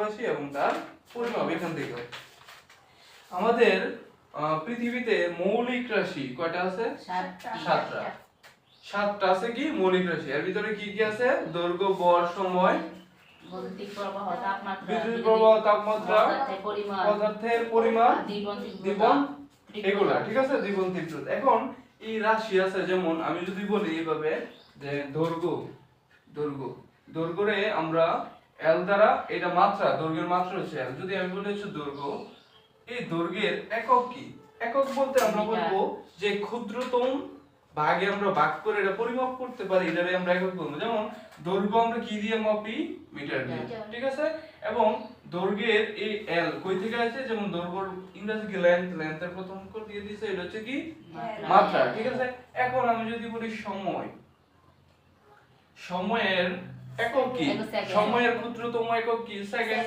রাশি এবং তার পরিমাপ এখান থেকে হয়। আমাদের পৃথিবীতে মৌলিক রাশি কয়টা আছে? 7টা। 7টা আছে কি মৌলিক রাশি। এর ভিতরে কি কি আছে? দৈর্ঘ্য, ভর, সময়, বৈদ্যুতিক প্রবাহ, তাপমাত্রা, বিদ্যুৎ প্রবাহ, তাপমাত্রা, পদার্থের পরিমাণ, দ্বিবন, এগুলা ঠিক আছে, দ্বিবন তীব্রতা। এখন এই রাশি আছে, যেমন আমি যদি বলি এইভাবে যে দৈর্ঘ্য, দৈর্ঘ্যরে আমরা এল দ্বারা, এটা মাত্রা, দৈর্ঘ্যের মাত্রা হচ্ছে এল। যদি আমি বলি হচ্ছে দৈর্ঘ্য, এই দৈর্ঘ্যের একক কি? একক বলতে আমরা বলবো যে ক্ষুদ্রতম ভাগে আমরা ভাগ করে এটা পরিমাপ করতে পারি, এটারে আমরা একক বলবো। যেমন দৈর্ঘ্য আমরা কি দিয়ে মাপি? মিটার দিয়ে, ঠিক আছে। এবং দৈর্ঘ্যের এই এল কই থেকে আসে? যেমন দৈর্ঘ্যর ইংরেজি কি লেন্থ, লেন্থের প্রথম অক্ষর দিয়ে দিয়েছে, এটা হচ্ছে কি মাত্রা, ঠিক আছে। এখন আমি যদি বলি সময়, সময়ের একক কি? সময়ের ক্ষুদ্রতম একক কি? সেকেন্ড।